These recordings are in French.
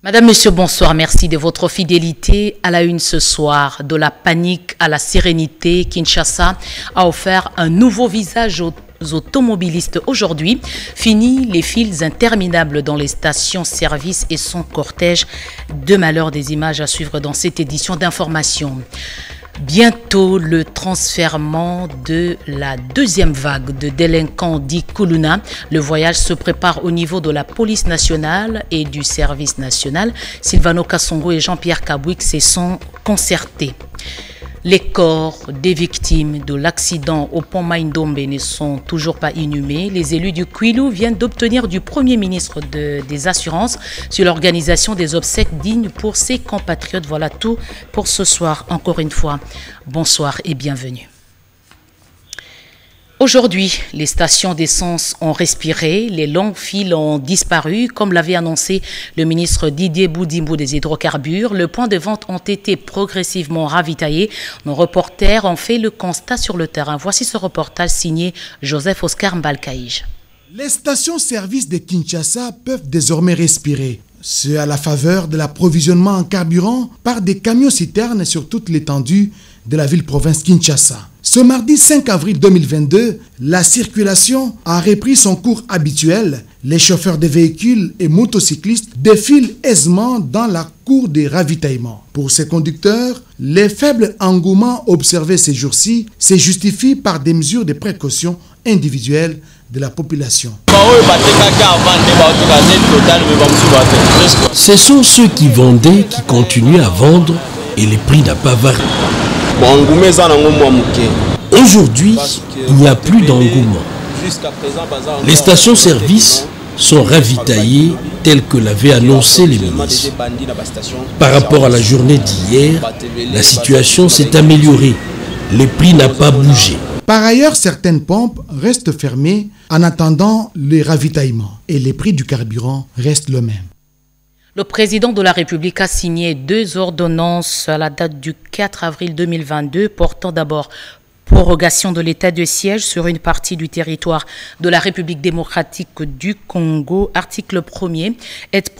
Madame, Monsieur, bonsoir. Merci de votre fidélité. À la une ce soir, de la panique à la sérénité, Kinshasa a offert un nouveau visage aux automobilistes aujourd'hui. Fini les files interminables dans les stations-service et son cortège de malheur. Des images à suivre dans cette édition d'information. Bientôt le transfèrement de la deuxième vague de délinquants dits Kuluna. Le voyage se prépare au niveau de la police nationale et du service national. Sylvano Kassongo et Jean-Pierre Kabouik se sont concertés. Les corps des victimes de l'accident au pont Maïndombe ne sont toujours pas inhumés. Les élus du Kwilu viennent d'obtenir du Premier ministre des Assurances sur l'organisation des obsèques dignes pour ses compatriotes. Voilà tout pour ce soir. Encore une fois, bonsoir et bienvenue. Aujourd'hui, les stations d'essence ont respiré, les longues files ont disparu, comme l'avait annoncé le ministre Didier Boudimbo des Hydrocarbures. Les points de vente ont été progressivement ravitaillés. Nos reporters ont fait le constat sur le terrain. Voici ce reportage signé Joseph Oscar Mbalkaïj. Les stations-service de Kinshasa peuvent désormais respirer. C'est à la faveur de l'approvisionnement en carburant par des camions-citernes sur toute l'étendue de la ville-province Kinshasa. Ce mardi 5 avril 2022, la circulation a repris son cours habituel. Les chauffeurs de véhicules et motocyclistes défilent aisément dans la cour des ravitaillements. Pour ces conducteurs, les faibles engouements observés ces jours-ci se justifient par des mesures de précaution individuelles de la population. Ce sont ceux qui vendaient qui continuent à vendre et les prix n'ont pas varié. Aujourd'hui, il n'y a plus d'engouement. Les stations-service sont ravitaillées telles que l'avaient annoncé les ministres. Par rapport à la journée d'hier, la situation s'est améliorée. Les prix n'ont pas bougé. Par ailleurs, certaines pompes restent fermées en attendant les ravitaillements et les prix du carburant restent le même. Le président de la République a signé 2 ordonnances à la date du 4 avril 2022 portant d'abord prorogation de l'état de siège sur une partie du territoire de la République démocratique du Congo. Article 1er est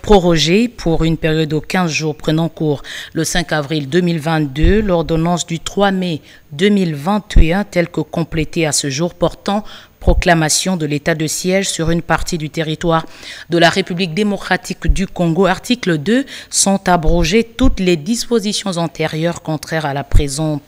prorogé pour une période de 15 jours prenant cours le 5 avril 2022. L'ordonnance du 3 mai 2021 telle que complétée à ce jour portant proclamation de l'état de siège sur une partie du territoire de la République démocratique du Congo. Article 2 sont abrogées toutes les dispositions antérieures contraires à la présente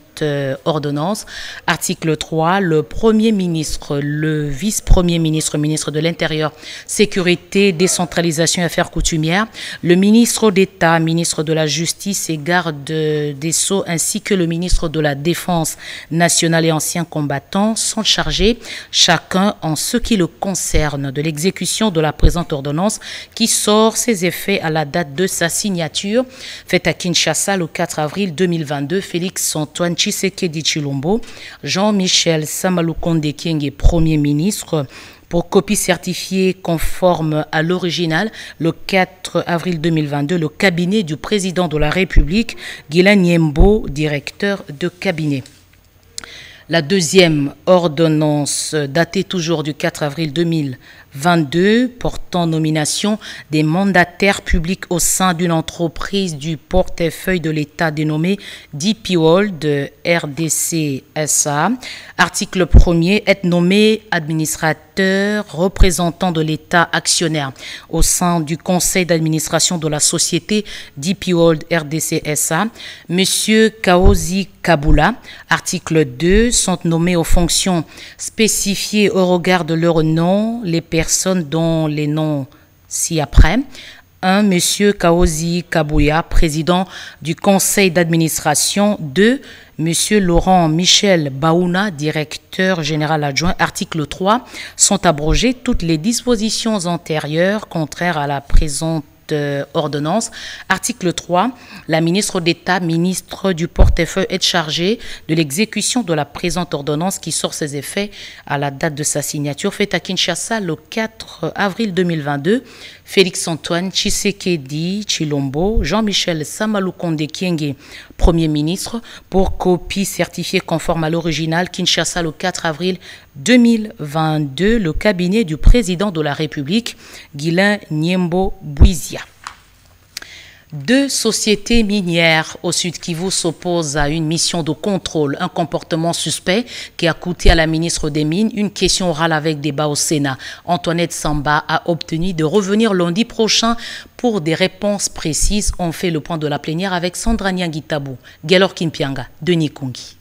ordonnance. Article 3, le Premier ministre, le vice-premier ministre, ministre de l'Intérieur, Sécurité, Décentralisation et Affaires coutumières, le ministre d'État, ministre de la Justice et Garde des Sceaux, ainsi que le ministre de la Défense nationale et anciens combattants sont chargés, chacun en ce qui le concerne, de l'exécution de la présente ordonnance qui sort ses effets à la date de sa signature, faite à Kinshasa le 4 avril 2022. Félix-Antoine Tshisekedi Tshilombo, Jean-Michel Samalukonde Kyenge, Premier ministre, pour copie certifiée conforme à l'original, le 4 avril 2022, le cabinet du président de la République, Guilain Niembo, directeur de cabinet. La deuxième ordonnance, datée toujours du 4 avril 2022, portant nomination des mandataires publics au sein d'une entreprise du portefeuille de l'État dénommée DP World RDC SA. Article 1er, est nommé administrateur représentant de l'État actionnaire au sein du conseil d'administration de la société DP World RDC SA. Monsieur Kaozi Kabula. Article 2, sont nommés aux fonctions spécifiées au regard de leur nom les personnes dont les noms ci-après. 1. Monsieur Kaozi Kabouya, président du conseil d'administration. 2. Monsieur Laurent Michel Baouna, directeur général adjoint. Article 3. Sont abrogées toutes les dispositions antérieures contraires à la présente ordonnance. Article 3. La ministre d'État, ministre du portefeuille, est chargée de l'exécution de la présente ordonnance qui sort ses effets à la date de sa signature, faite à Kinshasa le 4 avril 2022. Félix-Antoine Tshisekedi Tshilombo, Jean-Michel Samalukonde Kyenge, Premier ministre, pour copie certifiée conforme à l'original, Kinshasa le 4 avril 2022, le cabinet du président de la République, Guilain Niembo Bouizia. Deux sociétés minières au Sud Kivu s'opposent à une mission de contrôle, un comportement suspect qui a coûté à la ministre des Mines une question orale avec débat au Sénat. Antoinette Samba a obtenu de revenir lundi prochain pour des réponses précises. On fait le point de la plénière avec Sandra Nyangitabou, Gelor Kimpianga, Denis Kongi.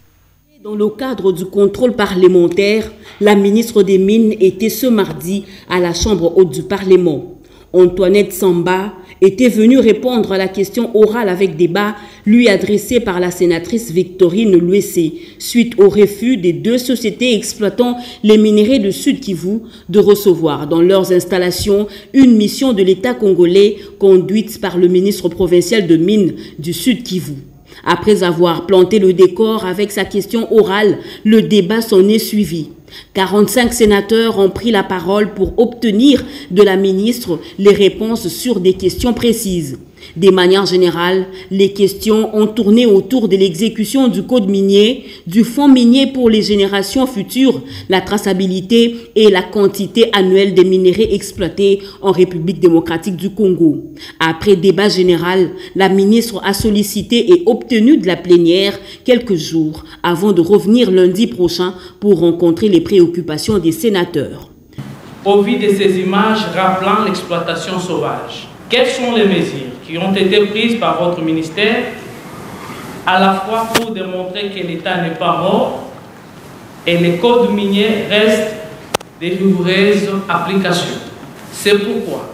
Dans le cadre du contrôle parlementaire, la ministre des Mines était ce mardi à la Chambre haute du Parlement. Antoinette Samba était venue répondre à la question orale avec débat lui adressée par la sénatrice Victorine Luessé suite au refus des deux sociétés exploitant les minerais de Sud Kivu de recevoir dans leurs installations une mission de l'État congolais conduite par le ministre provincial de Mines du Sud Kivu. Après avoir planté le décor avec sa question orale, le débat s'en est suivi. 45 sénateurs ont pris la parole pour obtenir de la ministre les réponses sur des questions précises. De manière générale, les questions ont tourné autour de l'exécution du code minier, du fonds minier pour les générations futures, la traçabilité et la quantité annuelle des minéraux exploités en République démocratique du Congo. Après débat général, la ministre a sollicité et obtenu de la plénière quelques jours avant de revenir lundi prochain pour rencontrer les préoccupations des sénateurs. Au vu de ces images rappelant l'exploitation sauvage, quelles sont les mesures qui ont été prises par votre ministère à la fois pour démontrer que l'État n'est pas mort et les codes miniers restent de rigoureuses applications? C'est pourquoi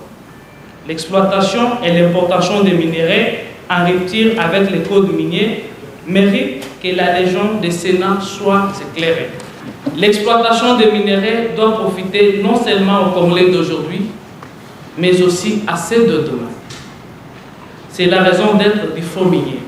l'exploitation et l'importation des minéraux en rupture avec les codes miniers méritent que la légende des Sénats soit éclairée. L'exploitation des minéraux doit profiter non seulement aux Congolais d'aujourd'hui, mais aussi à ceux de demain. C'est la raison d'être du fonds minier.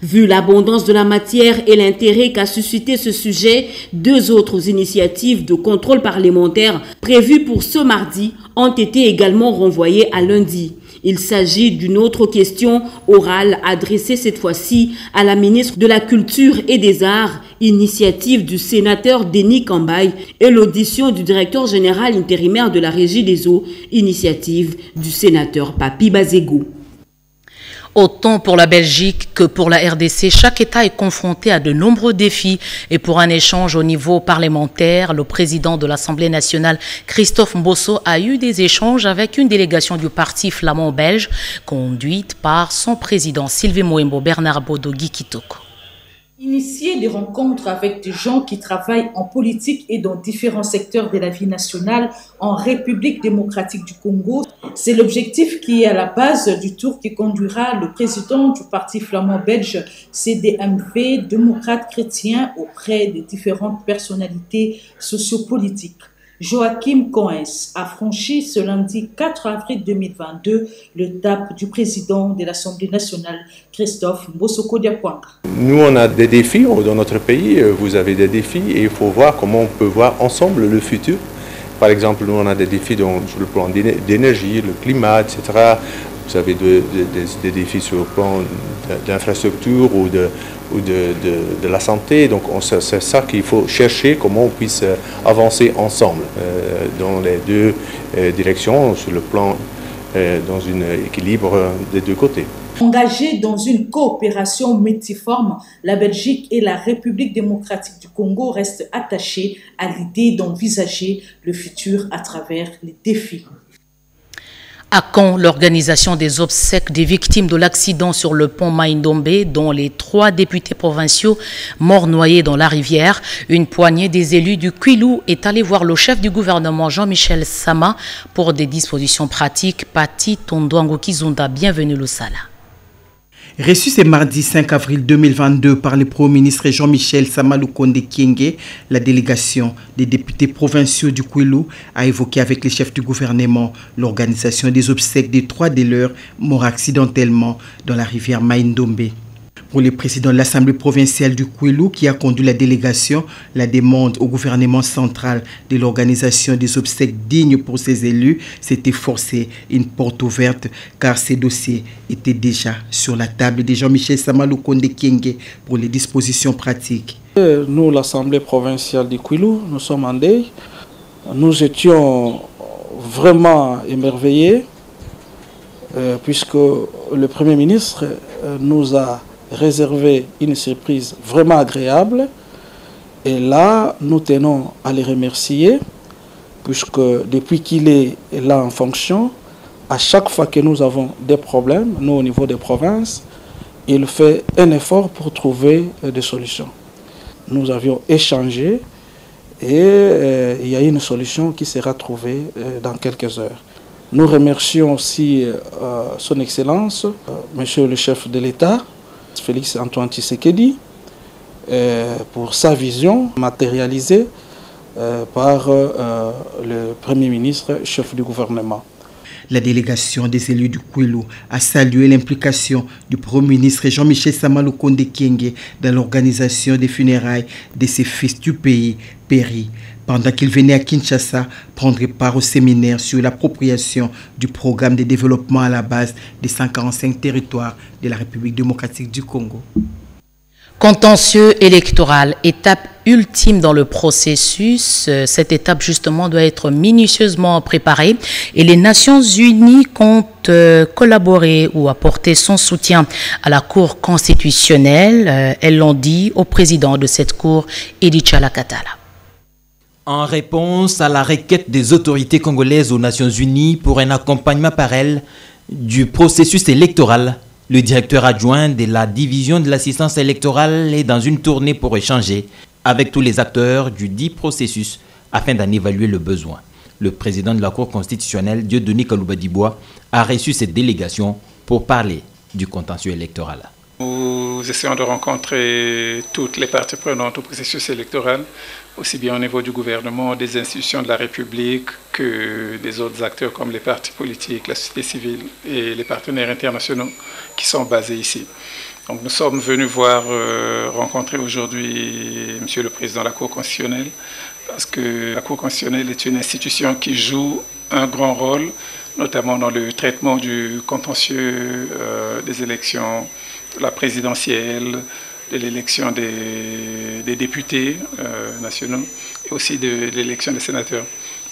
Vu l'abondance de la matière et l'intérêt qu'a suscité ce sujet, deux autres initiatives de contrôle parlementaire prévues pour ce mardi ont été également renvoyées à lundi. Il s'agit d'une autre question orale adressée cette fois-ci à la ministre de la Culture et des Arts, initiative du sénateur Denis Kambaye, et l'audition du directeur général intérimaire de la Régie des eaux, initiative du sénateur Papi Bazego. Autant pour la Belgique que pour la RDC, chaque État est confronté à de nombreux défis. Et pour un échange au niveau parlementaire, le président de l'Assemblée nationale, Christophe Mbosso, a eu des échanges avec une délégation du parti flamand belge, conduite par son président Sylvie Moembo, Bernard Bodo, Guy Kitoko. Initier des rencontres avec des gens qui travaillent en politique et dans différents secteurs de la vie nationale en République démocratique du Congo, c'est l'objectif qui est à la base du tour qui conduira le président du parti flamand belge CDMV, démocrate chrétien, auprès des différentes personnalités sociopolitiques. Joachim Coens a franchi ce lundi 4 avril 2022 l'étape du président de l'Assemblée nationale, Christophe Mbosso Diakwanga. Nous, on a des défis dans notre pays, vous avez des défis et il faut voir comment on peut voir ensemble le futur. Par exemple, nous, on a des défis sur le plan d'énergie, le climat, etc. Vous avez des défis sur le plan d'infrastructure ou de la santé. Donc c'est ça qu'il faut chercher, comment on puisse avancer ensemble dans les deux directions, sur le plan, dans un équilibre des deux côtés. Engagés dans une coopération multiforme, la Belgique et la République démocratique du Congo restent attachés à l'idée d'envisager le futur à travers les défis. À Caen, l'organisation des obsèques des victimes de l'accident sur le pont Maïndombe, dont les 3 députés provinciaux morts noyés dans la rivière. Une poignée des élus du Kwilu est allée voir le chef du gouvernement Jean-Michel Sama pour des dispositions pratiques. Pati Tondouango Kizunda, bienvenue le Sala. Reçu ce mardi 5 avril 2022 par le Premier ministre Jean-Michel Sama Lukonde Kyenge, la délégation des députés provinciaux du Kwilu a évoqué avec les chefs du gouvernement l'organisation des obsèques des 3 des leurs morts accidentellement dans la rivière Maïndombe. Pour le président de l'Assemblée provinciale du Kwilu qui a conduit la délégation, la demande au gouvernement central de l'organisation des obsèques dignes pour ses élus s'était forcée une porte ouverte car ces dossiers étaient déjà sur la table de Jean-Michel Sama Lukonde Kyenge pour les dispositions pratiques. Nous, l'Assemblée provinciale du Kwilu, nous sommes en deuil. Nous étions vraiment émerveillés puisque le Premier ministre nous a réservé une surprise vraiment agréable. Et là, nous tenons à les remercier, puisque depuis qu'il est là en fonction, à chaque fois que nous avons des problèmes, nous au niveau des provinces, il fait un effort pour trouver des solutions. Nous avions échangé et il y a une solution qui sera trouvée dans quelques heures. Nous remercions aussi son Excellence, Monsieur le chef de l'État, Félix Antoine Tshisekedi, pour sa vision matérialisée par le Premier ministre, chef du gouvernement. La délégation des élus du Kwilu a salué l'implication du Premier ministre Jean-Michel Sama Lukonde Kyenge dans l'organisation des funérailles de ses fils du pays péris pendant qu'il venait à Kinshasa prendre part au séminaire sur l'appropriation du programme de développement à la base des 145 territoires de la République démocratique du Congo. Contentieux électoral, étape ultime dans le processus. Cette étape justement doit être minutieusement préparée et les Nations Unies comptent collaborer ou apporter son soutien à la Cour constitutionnelle. Elles l'ont dit au président de cette Cour, Edi Tchalakatala. En réponse à la requête des autorités congolaises aux Nations Unies pour un accompagnement par elles du processus électoral, le directeur adjoint de la division de l'assistance électorale est dans une tournée pour échanger avec tous les acteurs du dit processus afin d'en évaluer le besoin. Le président de la Cour constitutionnelle, Dieudonné Kaloubadibois, a reçu cette délégation pour parler du contentieux électoral. Nous essayons de rencontrer toutes les parties prenantes au processus électoral, aussi bien au niveau du gouvernement, des institutions de la République que des autres acteurs comme les partis politiques, la société civile et les partenaires internationaux qui sont basés ici. Donc nous sommes venus rencontrer aujourd'hui Monsieur le Président de la Cour constitutionnelle, parce que la Cour constitutionnelle est une institution qui joue un grand rôle, notamment dans le traitement du contentieux des élections, de la présidentielle, de l'élection des députés nationaux et aussi de l'élection des sénateurs.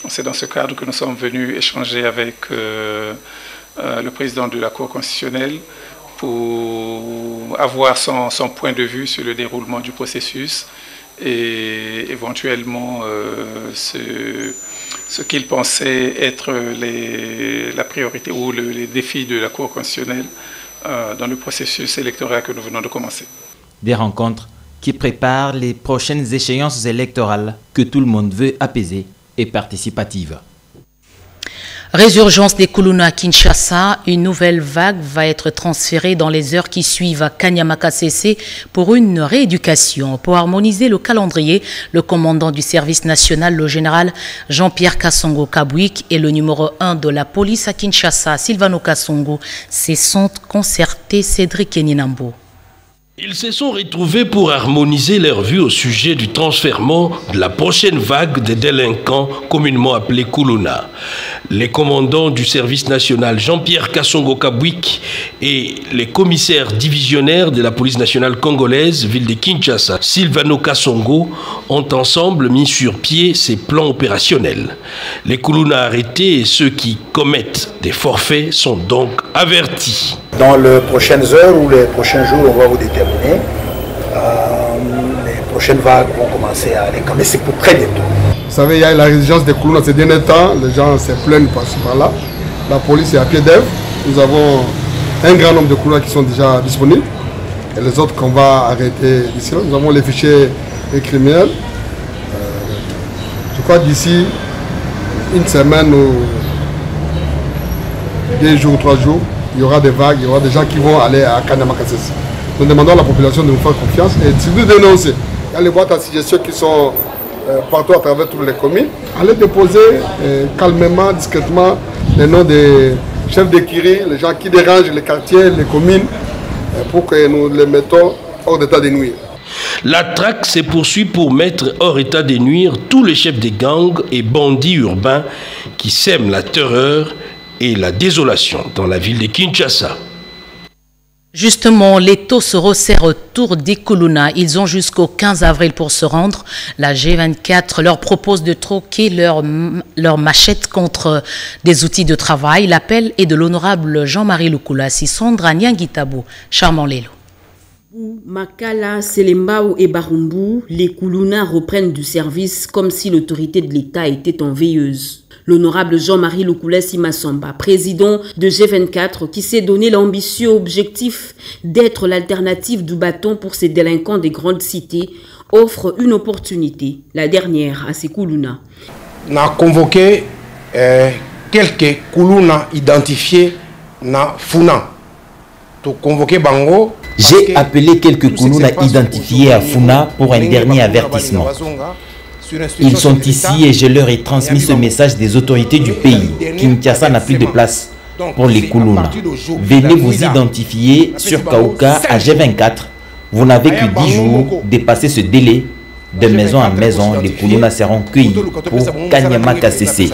C'est dans ce cadre que nous sommes venus échanger avec le président de la Cour constitutionnelle pour avoir son point de vue sur le déroulement du processus et éventuellement ce qu'il pensait être la priorité ou les défis de la Cour constitutionnelle dans le processus électoral que nous venons de commencer. Des rencontres qui préparent les prochaines échéances électorales que tout le monde veut apaiser et participatives. Résurgence des Kuluna à Kinshasa, une nouvelle vague va être transférée dans les heures qui suivent à Kanyamakasese pour une rééducation. Pour harmoniser le calendrier, le commandant du service national, le général Jean-Pierre Kassongo Kabwik et le numéro 1 de la police à Kinshasa, Silvano Kassongo, se sont concertés. Cédric Eninambo. Ils se sont retrouvés pour harmoniser leur vue au sujet du transfèrement de la prochaine vague de délinquants communément appelés Kuluna. Les commandants du service national Jean-Pierre Kassongo Kabwik et les commissaires divisionnaires de la police nationale congolaise, ville de Kinshasa, Silvano Kassongo, ont ensemble mis sur pied ces plans opérationnels. Les Kuluna arrêtés et ceux qui commettent des forfaits sont donc avertis. Dans les prochaines heures ou les prochains jours, on va vous déterminer. Les prochaines vagues vont commencer à aller, mais c'est pour très bientôt. Vous savez, il y a la résilience des Kuluna ces derniers temps, les gens se plaignent par-ci par-là. La police est à pied d'œuvre. Nous avons un grand nombre de Kuluna qui sont déjà disponibles et les autres qu'on va arrêter d'ici là. Nous avons les fichiers des criminels. Je crois que d'ici une semaine ou 2 jours, 3 jours, il y aura des vagues, il y aura des gens qui vont aller à Kanyamakasese. Nous demandons à la population de nous faire confiance et de nous dénoncer. Il y a les boîtes à suggestions qui sont partout à travers toutes les communes. Allez déposer calmement, discrètement les noms des chefs d'écurie, les gens qui dérangent les quartiers, les communes, pour que nous les mettons hors d'état de nuire. La traque se poursuit pour mettre hors état de nuire tous les chefs des gangs et bandits urbains qui sèment la terreur et la désolation dans la ville de Kinshasa. Justement, les taux se resserrent autour des Kuluna. Ils ont jusqu'au 15 avril pour se rendre. La G24 leur propose de troquer leur machette contre des outils de travail. L'appel est de l'honorable Jean-Marie Lukulasi, Sandra Nyangitabo, Charmant Lelo. Makala, Selembao et Barumbu, les Kuluna reprennent du service comme si l'autorité de l'État était en veilleuse. L'honorable Jean-Marie Lukulasi Massamba, président de G24, qui s'est donné l'ambitieux objectif d'être l'alternative du bâton pour ces délinquants des grandes cités, offre une opportunité, la dernière à ces Kuluna. On a convoqué quelques Kuluna identifiés na Funa. J'ai appelé quelques Kuluna identifiés à Funa pour un dernier avertissement. Ils sont ici et je leur ai transmis ce message des autorités du pays. Kinshasa n'a plus de place pour les Kuluna. Venez vous identifier sur Kauka à G24. Vous n'avez que 10 jours de passer ce délai. De maison en maison, les Kuluna seront cueillis pour Kanyama KCC.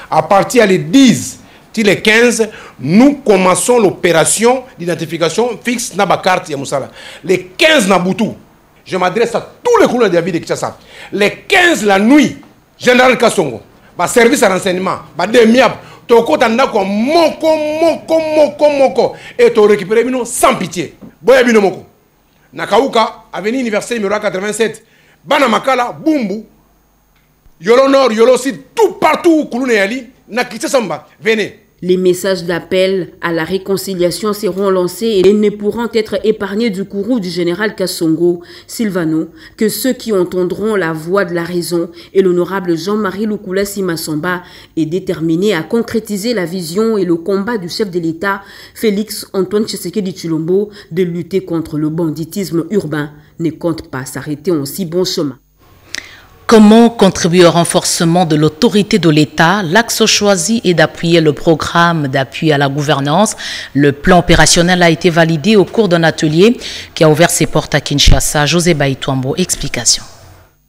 À partir des 10, les 15, nous commençons l'opération d'identification fixe na carte Yamoussala. Les 15 Nabutu. Je m'adresse à tous les Kuluna de la ville de Kinshasa. Les 15 la nuit, Général Kassongo, service à renseignement, demiab, toko tandako moko, et tu récupères sans pitié. Boya bino moko. Nakauka, avenue Université numéro 87, Banamakala, Bumbu, Yolo Nord, Yolo Sud, tout partout où Kuluna yali, na Kinshasa, venez. Les messages d'appel à la réconciliation seront lancés et ne pourront être épargnés du courroux du général Kassongo Silvano que ceux qui entendront la voix de la raison. Et l'honorable Jean-Marie Lukulasi Massamba est déterminé à concrétiser la vision et le combat du chef de l'État, Félix Antoine Tshisekedi Tshilombo, de lutter contre le banditisme urbain. Ne compte pas s'arrêter en si bon chemin. Comment contribuer au renforcement de l'autorité de l'État? L'axe choisi est d'appuyer le programme d'appui à la gouvernance. Le plan opérationnel a été validé au cours d'un atelier qui a ouvert ses portes à Kinshasa. José Baïtouambo, explication.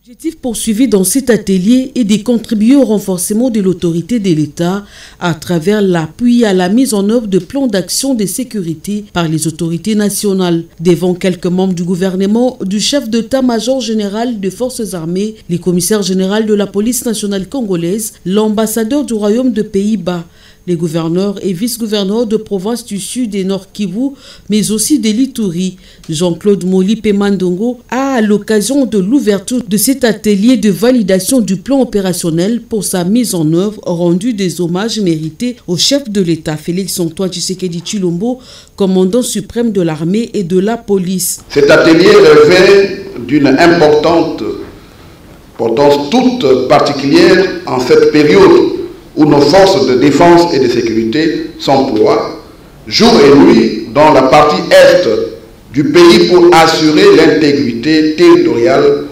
L'objectif poursuivi dans cet atelier est de contribuer au renforcement de l'autorité de l'État à travers l'appui à la mise en œuvre de plans d'action de sécurité par les autorités nationales. Devant quelques membres du gouvernement, du chef d'état-major général des forces armées, les commissaires généraux de la police nationale congolaise, l'ambassadeur du royaume de Pays-Bas, les gouverneurs et vice-gouverneurs de provinces du Sud et Nord Kivu, mais aussi de l'Ituri. Jean-Claude Molipe Mandongo a, à l'occasion de l'ouverture de cet atelier de validation du plan opérationnel pour sa mise en œuvre, rendu des hommages mérités au chef de l'État, Félix Antoine Tshisekedi Tshilombo, commandant suprême de l'armée et de la police. Cet atelier revêt d'une importance toute particulière en cette période où nos forces de défense et de sécurité s'emploient jour et nuit dans la partie est du pays pour assurer l'intégrité territoriale,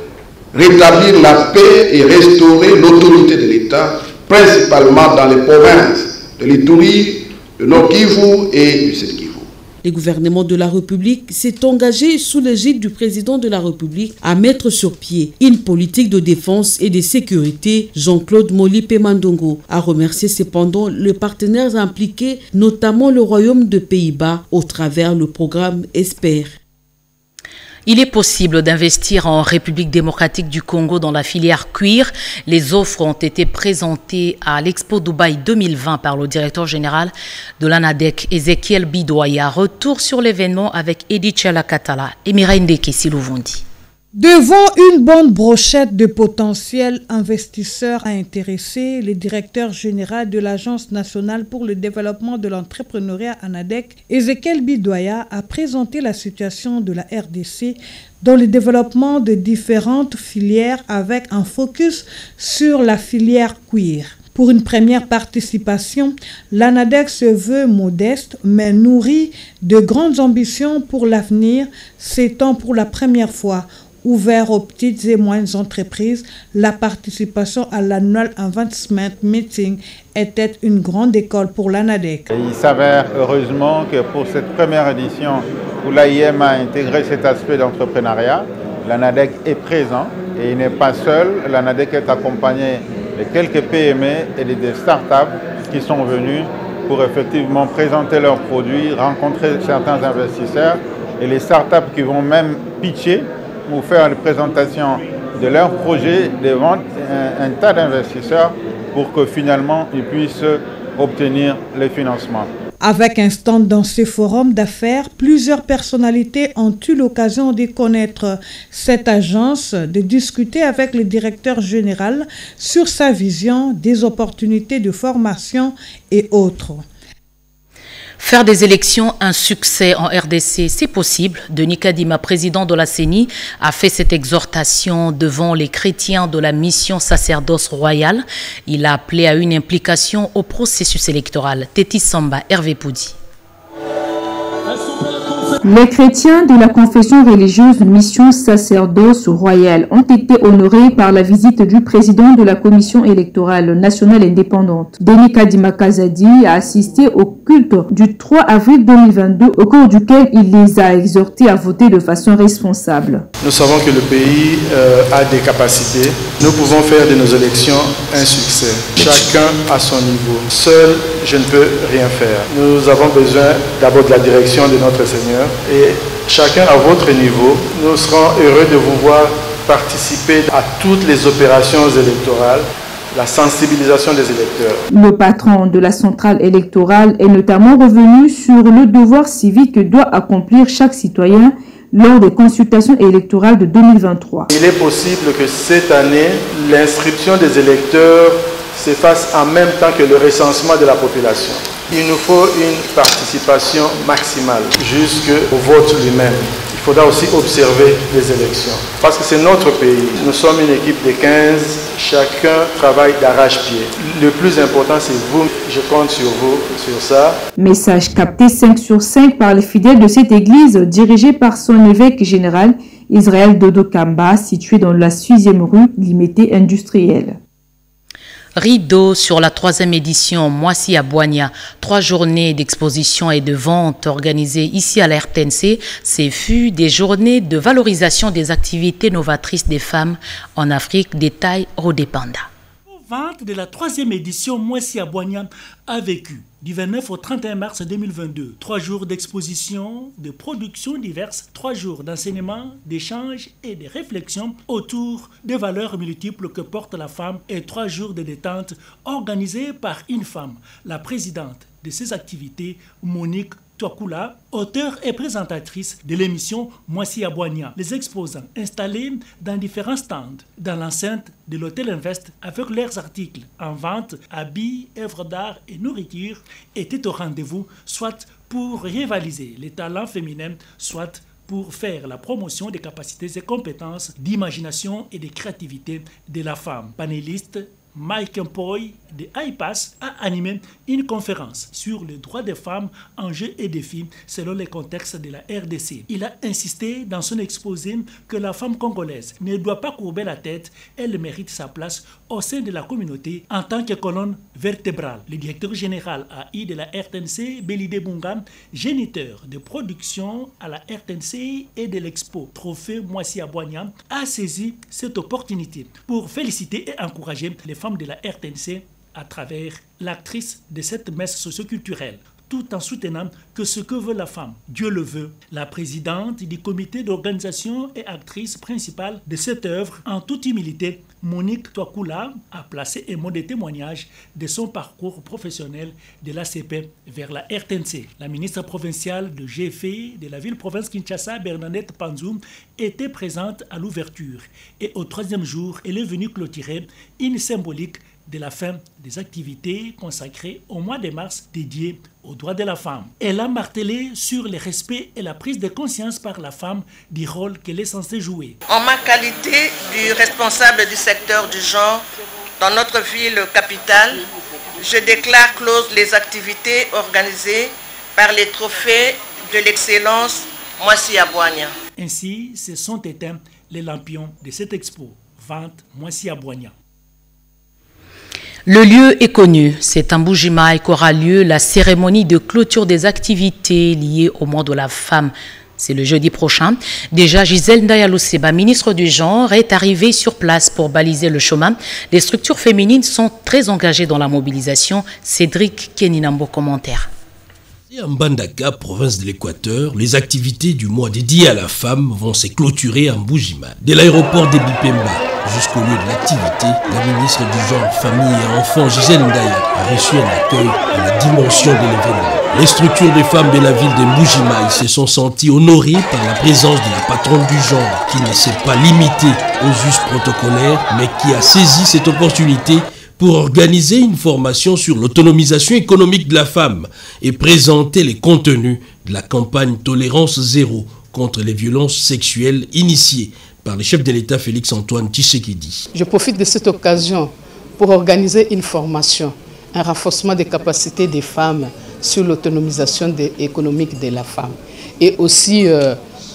rétablir la paix et restaurer l'autorité de l'État, principalement dans les provinces de l'Ituri, de Nord Kivu et du Sud Kivu. Le gouvernement de la République s'est engagé sous l'égide du président de la République à mettre sur pied une politique de défense et de sécurité. Jean-Claude Molipe Mandongo a remercié cependant les partenaires impliqués, notamment le Royaume de Pays-Bas, au travers le programme ESPER. Il est possible d'investir en République démocratique du Congo dans la filière cuir. Les offres ont été présentées à l'Expo Dubaï 2020 par le directeur général de l'ANADEC, Ezekiel Bidoya. Retour sur l'événement avec Edith Chalakatala et Mireille Ndeke Silouvondi. Devant une bonne brochette de potentiels investisseurs à intéresser, le directeur général de l'Agence nationale pour le développement de l'entrepreneuriat ANADEC, Ezekiel Bidoya, a présenté la situation de la RDC dans le développement de différentes filières avec un focus sur la filière cuir. Pour une première participation, l'ANADEC se veut modeste mais nourrit de grandes ambitions pour l'avenir, s'étant pour la première fois ouvert aux petites et moyennes entreprises. La participation à l'Annual Investment Meeting était une grande école pour l'ANADEC. Il s'avère heureusement que pour cette première édition où l'AIM a intégré cet aspect d'entrepreneuriat, l'ANADEC est présent et il n'est pas seul. L'ANADEC est accompagné de quelques PME et des startups qui sont venus pour effectivement présenter leurs produits, rencontrer certains investisseurs et les startups qui vont même pitcher ou faire des présentations de leurs projets devant un tas d'investisseurs pour que finalement ils puissent obtenir les financements. Avec un stand dans ce forum d'affaires, plusieurs personnalités ont eu l'occasion de connaître cette agence, de discuter avec le directeur général sur sa vision des opportunités de formation et autres. Faire des élections un succès en RDC, c'est possible. Denis Kadima, président de la CENI, a fait cette exhortation devant les chrétiens de la mission sacerdoce royale. Il a appelé à une implication au processus électoral. Tétis Samba, Hervé Poudi. Les chrétiens de la confession religieuse Mission Sacerdoce Royale ont été honorés par la visite du président de la Commission électorale nationale indépendante. Denis Kadima Kazadi a assisté au culte du 3 avril 2022 au cours duquel il les a exhortés à voter de façon responsable. Nous savons que le pays a des capacités. Nous pouvons faire de nos élections un succès. Chacun à son niveau. Seul, je ne peux rien faire. Nous avons besoin d'abord de la direction de notre Seigneur. Et chacun à votre niveau, nous serons heureux de vous voir participer à toutes les opérations électorales, la sensibilisation des électeurs. Le patron de la centrale électorale est notamment revenu sur le devoir civique que doit accomplir chaque citoyen lors des consultations électorales de 2023. Il est possible que cette année, l'inscription des électeurs se fasse en même temps que le recensement de la population. Il nous faut une participation maximale jusqu'au vote lui-même. Il faudra aussi observer les élections. Parce que c'est notre pays. Nous sommes une équipe de 15. Chacun travaille d'arrache-pied. Le plus important, c'est vous. Je compte sur vous, sur ça. Message capté 5 sur 5 par les fidèles de cette église, dirigée par son évêque général, Israël Dodo Kamba, situé dans la 6e rue limitée industrielle. Rideau sur la 3e édition Moissy à Boigna. 3 journées d'exposition et de vente organisées ici à la RTNC. Ces fut des journées de valorisation des activités novatrices des femmes en Afrique. Détail Rodé Panda. Vente de la 3e édition Moissy à Boigna a vécu du 29 au 31 mars 2022. 3 jours d'exposition, de productions diverses, 3 jours d'enseignement, d'échanges et de réflexions autour des valeurs multiples que porte la femme et 3 jours de détente organisés par une femme, la présidente de ces activités, Monique Touakoula, auteure et présentatrice de l'émission Moissy à Boigna. Les exposants installés dans différents stands dans l'enceinte de l'hôtel Invest avec leurs articles en vente, habits, œuvres d'art et nourriture étaient au rendez-vous, soit pour rivaliser les talents féminins, soit pour faire la promotion des capacités et compétences d'imagination et de créativité de la femme. Panéliste Mike Mpoy de IPAS a animé une conférence sur les droits des femmes, enjeux et défis selon les contextes de la RDC. Il a insisté dans son exposé que la femme congolaise ne doit pas courber la tête, elle mérite sa place au sein de la communauté en tant que colonne vertébrale. Le directeur général AI de la RTNC, Belide Bunga, géniteur de production à la RTNC et de l'expo Trophée Moissy à Boigna, a saisi cette opportunité pour féliciter et encourager les femmes de la RTNC à travers l'actrice de cette messe socioculturelle, tout en soutenant que ce que veut la femme, Dieu le veut. La présidente du comité d'organisation et actrice principale de cette œuvre, en toute humilité, Monique Touakoula, a placé un mot de témoignage de son parcours professionnel de l'ACP vers la RTNC. La ministre provinciale de GFE de la ville-province Kinshasa, Bernadette Panzou, était présente à l'ouverture. Et au 3e jour, elle est venue clôturer une symbolique de la fin des activités consacrées au mois de mars dédié aux droits de la femme. Elle a martelé sur le respect et la prise de conscience par la femme du rôle qu'elle est censée jouer. En ma qualité du responsable du secteur du genre dans notre ville capitale, je déclare closes les activités organisées par les trophées de l'excellence Moissy à Boigna. Ainsi, se sont éteints les lampions de cette expo, vente Moissy à Boigna. Le lieu est connu, c'est en Bujimaï qu'aura lieu la cérémonie de clôture des activités liées au mois de la femme C'est le jeudi prochain. Déjà, Gisèle Ndayaloseba, ministre du Genre, est arrivée sur place pour baliser le chemin. Les structures féminines sont très engagées dans la mobilisation. Cédric Keninambo, commentaire. En Mbandaka, province de l'Équateur, les activités du mois dédié à la femme vont se clôturer en Mbujima. De l'aéroport de Bipemba jusqu'au lieu de l'activité, la ministre du Genre, Famille et Enfants, Gisèle Ndaya, a reçu un accueil à la dimension de l'événement. Les structures des femmes de la ville de Mbujima se sont senties honorées par la présence de la patronne du genre, qui ne s'est pas limitée aux us protocolaires, mais qui a saisi cette opportunité pour organiser une formation sur l'autonomisation économique de la femme et présenter les contenus de la campagne Tolérance Zéro contre les violences sexuelles initiée par le chef de l'État Félix-Antoine Tshisekedi. Je profite de cette occasion pour organiser une formation, un renforcement des capacités des femmes sur l'autonomisation économique de la femme. Et aussi,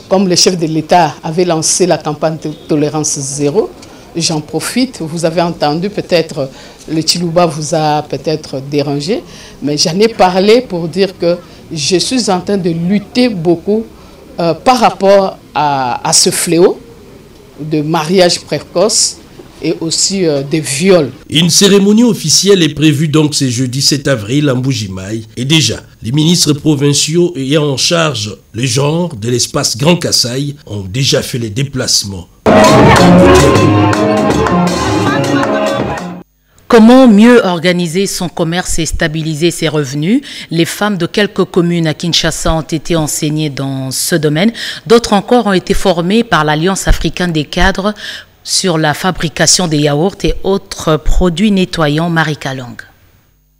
comme le chef de l'État avait lancé la campagne Tolérance Zéro, j'en profite, vous avez entendu, peut-être le Chiluba vous a peut-être dérangé, mais j'en ai parlé pour dire que je suis en train de lutter beaucoup par rapport à ce fléau de mariage précoce et aussi des viols. Une cérémonie officielle est prévue donc ce jeudi 7 avril à Mbujimaï. Et déjà, les ministres provinciaux ayant en charge le genre de l'espace Grand Kasaï ont déjà fait les déplacements. Comment mieux organiser son commerce et stabiliser ses revenus? Les femmes de quelques communes à Kinshasa ont été enseignées dans ce domaine. D'autres encore ont été formées par l'Alliance africaine des cadres sur la fabrication des yaourts et autres produits nettoyants. Marie Kalong.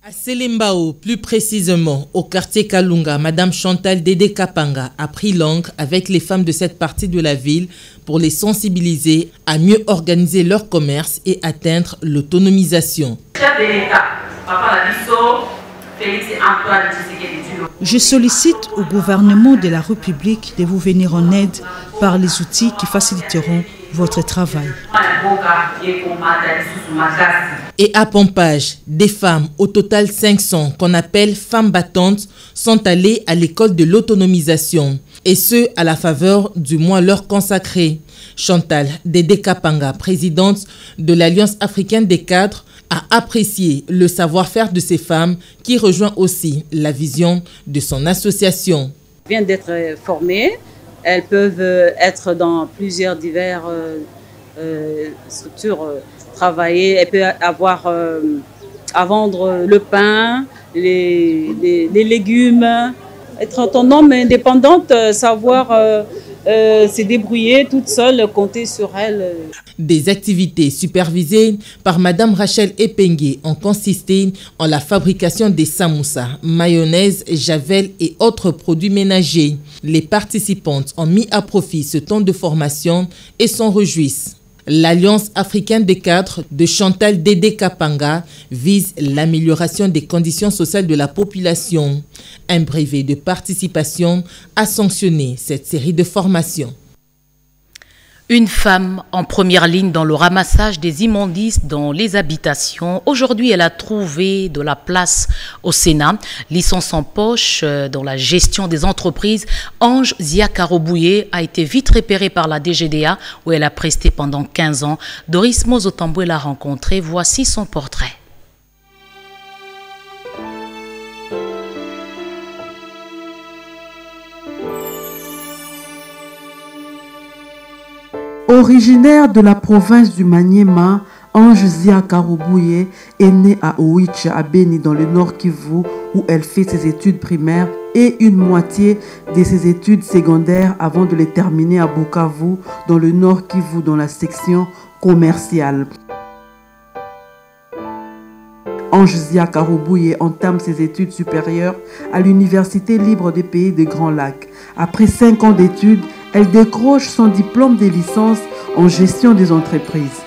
À Selembao, plus précisément au quartier Kalunga, Madame Chantal Dédé Kapanga a pris langue avec les femmes de cette partie de la ville pour les sensibiliser à mieux organiser leur commerce et atteindre l'autonomisation. Je sollicite au gouvernement de la République de vous venir en aide par les outils qui faciliteront votre travail. Et à Pompage, des femmes, au total 500, qu'on appelle femmes battantes, sont allées à l'école de l'autonomisation, et ce, à la faveur du mois leur consacré. Chantal Dédé Kapanga, présidente de l'Alliance africaine des cadres, a apprécié le savoir-faire de ces femmes qui rejoint aussi la vision de son association. Vient d'être formées, elles peuvent être dans plusieurs diverses structures, travailler, elles peuvent avoir à vendre le pain, les légumes, être autonome, indépendante, savoir se débrouiller toute seule, compter sur elle. Des activités supervisées par Madame Rachel Epengue ont consisté en la fabrication des samoussas, mayonnaise, javel et autres produits ménagers. Les participantes ont mis à profit ce temps de formation et s'en réjouissent. L'Alliance africaine des cadres de Chantal Dédé Kapanga vise l'amélioration des conditions sociales de la population. Un brevet de participation a sanctionné cette série de formations. Une femme en première ligne dans le ramassage des immondices dans les habitations. Aujourd'hui, elle a trouvé de la place au Sénat. Licence en poche dans la gestion des entreprises, Ange Ziakarobouye a été vite repérée par la DGDA où elle a presté pendant 15 ans. Doris Mozotamboué l'a rencontrée. Voici son portrait. Originaire de la province du Maniema, Ange Ziakarobouye est née à Oicha, à Beni, dans le Nord Kivu, où elle fait ses études primaires et une moitié de ses études secondaires avant de les terminer à Bukavu, dans le Nord Kivu, dans la section commerciale. Ange Ziakarobouye entame ses études supérieures à l'Université libre des pays des Grands Lacs. Après 5 ans d'études, elle décroche son diplôme de licence en gestion des entreprises.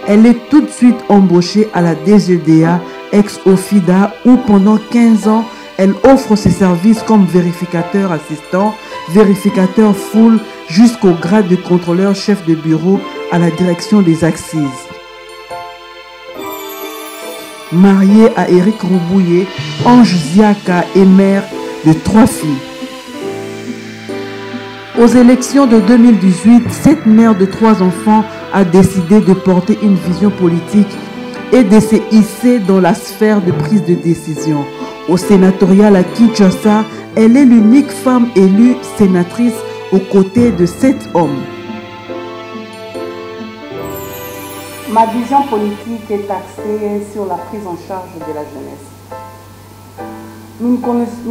Elle est tout de suite embauchée à la DGDA, ex-OFIDA, où pendant 15 ans, elle offre ses services comme vérificateur assistant, vérificateur full, jusqu'au grade de contrôleur chef de bureau à la direction des Assises. Mariée à Éric Roubouye, Ange Ziaka est mère de 3 filles. Aux élections de 2018, cette mère de 3 enfants a décidé de porter une vision politique et de se hisser dans la sphère de prise de décision. Au sénatorial à Kinshasa, elle est l'unique femme élue sénatrice aux côtés de 7 hommes. Ma vision politique est axée sur la prise en charge de la jeunesse. Nous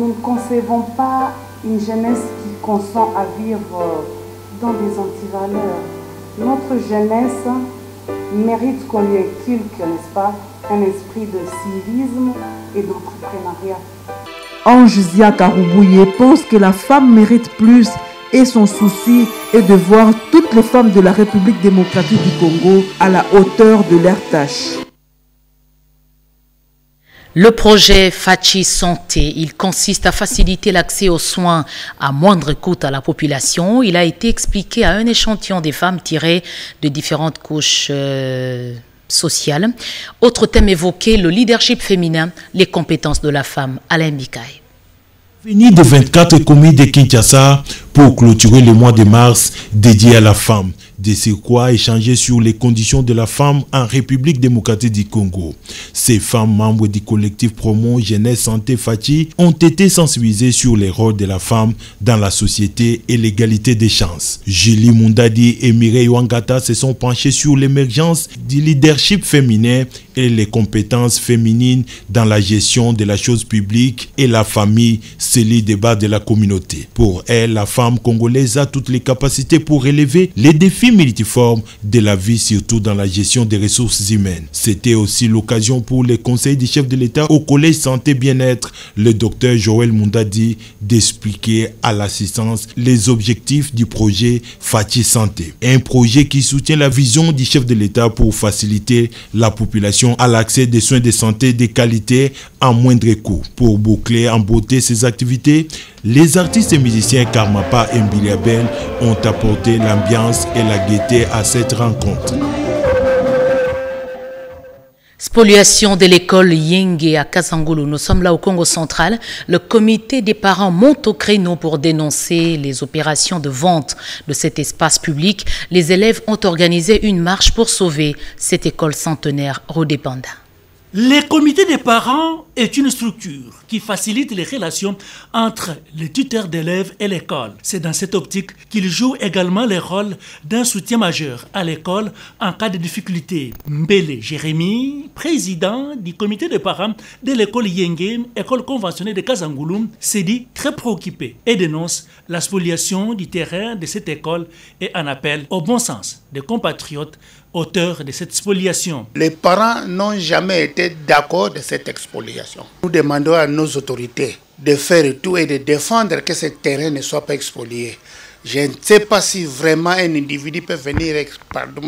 ne concevons pas une jeunesse qui consent à vivre dans des antivaleurs. Notre jeunesse mérite qu'on lui inculque, n'est-ce pas, un esprit de civisme et d'entrepreneuriat. Ange Zia Karoubouye pense que la femme mérite plus et son souci est de voir toutes les femmes de la République démocratique du Congo à la hauteur de leurs tâches. Le projet Fachi Santé, il consiste à faciliter l'accès aux soins à moindre coût à la population. Il a été expliqué à un échantillon des femmes tirées de différentes couches sociales. Autre thème évoqué, le leadership féminin, les compétences de la femme. Alain Bikaï. Fini de 24 communes de Kinshasa pour clôturer le mois de mars dédié à la femme. De ce quoi échanger sur les conditions de la femme en République démocratique du Congo. Ces femmes membres du collectif Promo Jeunesse Santé Fachi ont été sensibilisées sur les rôles de la femme dans la société et l'égalité des chances. Julie Mundadi et Mireille Wangata se sont penchés sur l'émergence du leadership féminin et les compétences féminines dans la gestion de la chose publique et la famille, c'est le débat de la communauté. Pour elle, la femme congolaise a toutes les capacités pour relever les défis multiformes de la vie, surtout dans la gestion des ressources humaines. C'était aussi l'occasion pour les conseils du chef de l'État au Collège Santé Bien-être, le docteur Joël Mundadi, d'expliquer à l'assistance les objectifs du projet Fachi Santé. Un projet qui soutient la vision du chef de l'État pour faciliter la population à l'accès des soins de santé de qualité à moindre coût. Pour boucler en beauté ces activités, les artistes et musiciens Karmapa et Mbiliabel ont apporté l'ambiance et la gaieté à cette rencontre. Spoliation de l'école Yenge à Kasangulu. Nous sommes là au Congo central. Le comité des parents monte au créneau pour dénoncer les opérations de vente de cet espace public. Les élèves ont organisé une marche pour sauver cette école centenaire Rodépanda. Le comité des parents est une structure qui facilite les relations entre les tuteurs d'élèves et l'école. C'est dans cette optique qu'il joue également le rôle d'un soutien majeur à l'école en cas de difficulté. Mbele Jérémy, président du comité des parents de l'école Yenge, école conventionnelle de Kasangulu, s'est dit très préoccupé et dénonce la spoliation du terrain de cette école et en appelle au bon sens des compatriotes auteurs de cette spoliation. Les parents n'ont jamais été d'accord de cette expoliation. Nous demandons à nos autorités de faire tout et de défendre que ce terrain ne soit pas expolié. Je ne sais pas si vraiment un individu peut venir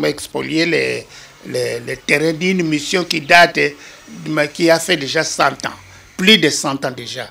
expolier les terrains d'une mission qui date, qui a fait déjà 100 ans, plus de 100 ans déjà.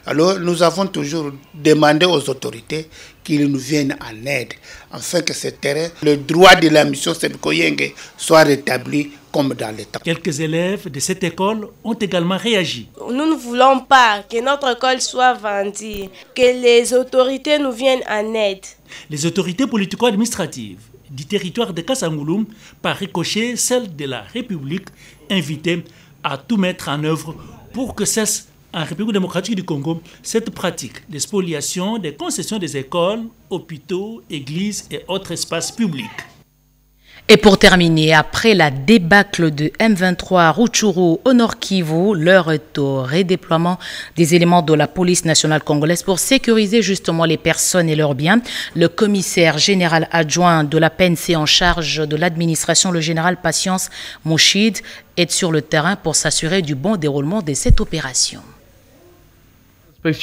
Alors nous avons toujours demandé aux autorités qu'ils nous viennent en aide, afin que ce terrain, le droit de la mission Sebiko Yenge soit rétabli comme dans l'État. Quelques élèves de cette école ont également réagi. Nous ne voulons pas que notre école soit vendue, que les autorités nous viennent en aide. Les autorités politico-administratives du territoire de Kasangulu, par ricochet celles de la République, invitées à tout mettre en œuvre pour que cesse en République démocratique du Congo cette pratique de spoliation des concessions des écoles, hôpitaux, églises et autres espaces publics. Et pour terminer, après la débâcle de M23 à Rutshuru au Nord Kivu, l'heure est au redéploiement des éléments de la police nationale congolaise pour sécuriser justement les personnes et leurs biens. Le commissaire général adjoint de la PNC en charge de l'administration, le général Patience Mouchid, est sur le terrain pour s'assurer du bon déroulement de cette opération.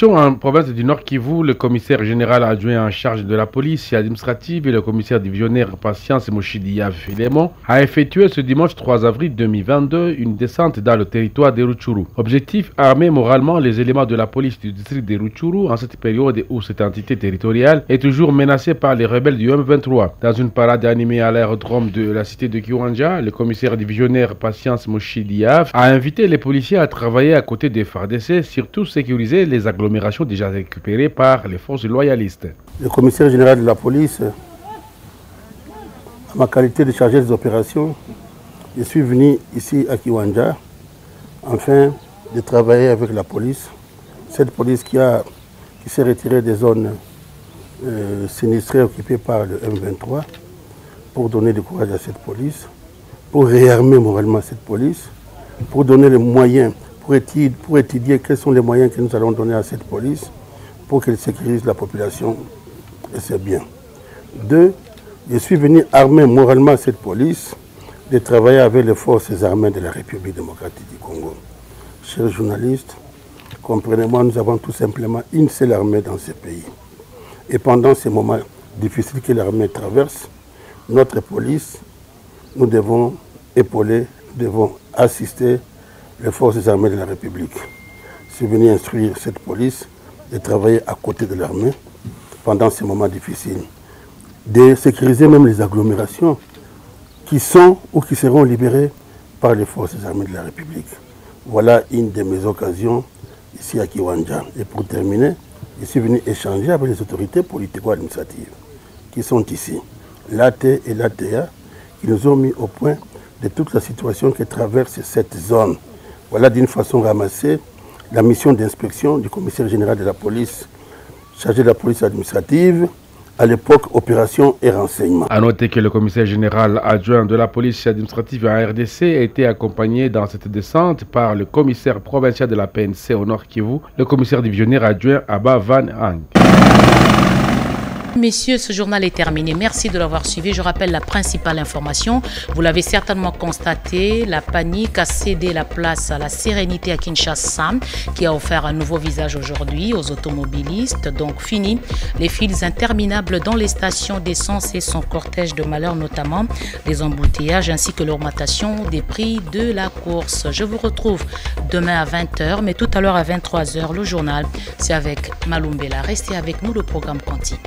En province du Nord Kivu, le commissaire général adjoint en charge de la police administrative et le commissaire divisionnaire Patience Moshidiya Filemon a effectué ce dimanche 3 avril 2022 une descente dans le territoire de Rutshuru. Objectif, armer moralement les éléments de la police du district de Rutshuru en cette période où cette entité territoriale est toujours menacée par les rebelles du M23. Dans une parade animée à l'aérodrome de la cité de Kiwanja, le commissaire divisionnaire Patience Moshidiya a invité les policiers à travailler à côté des FARDC, surtout sécuriser les agglomérations déjà récupérées par les forces loyalistes. Le commissaire général de la police, à ma qualité de chargé des opérations, je suis venu ici à Kiwanja afin de travailler avec la police. Cette police qui s'est retirée des zones sinistrées occupées par le M23 pour donner du courage à cette police, pour réarmer moralement cette police, pour donner les moyens, pour étudier quels sont les moyens que nous allons donner à cette police pour qu'elle sécurise la population et c'est bien. 2, je suis venu armer moralement cette police de travailler avec les forces armées de la République démocratique du Congo. Chers journalistes, comprenez-moi, nous avons tout simplement une seule armée dans ce pays. Et pendant ces moments difficiles que l'armée traverse, notre police, nous devons épauler, nous devons assister les forces armées de la République. Je suis venu instruire cette police de travailler à côté de l'armée pendant ces moments difficiles, de sécuriser même les agglomérations qui sont ou qui seront libérées par les forces armées de la République. Voilà une de mes occasions ici à Kiwanja. Et pour terminer, je suis venu échanger avec les autorités politico-administratives qui sont ici, l'AT et l'ATA, qui nous ont mis au point de toute la situation que traverse cette zone. Voilà d'une façon ramassée la mission d'inspection du commissaire général de la police, chargé de la police administrative, à l'époque opération et renseignement. A noter que le commissaire général adjoint de la police administrative en RDC a été accompagné dans cette descente par le commissaire provincial de la PNC au Nord Kivu, le commissaire divisionnaire adjoint Abba Van Hang. Messieurs, ce journal est terminé. Merci de l'avoir suivi. Je rappelle la principale information. Vous l'avez certainement constaté, la panique a cédé la place à la sérénité à Kinshasa, qui a offert un nouveau visage aujourd'hui aux automobilistes. Donc fini les files interminables dans les stations d'essence et son cortège de malheur, notamment les embouteillages ainsi que l'augmentation des prix de la course. Je vous retrouve demain à 20h, mais tout à l'heure à 23h, le journal, c'est avec Malumbela. Restez avec nous, le programme continue.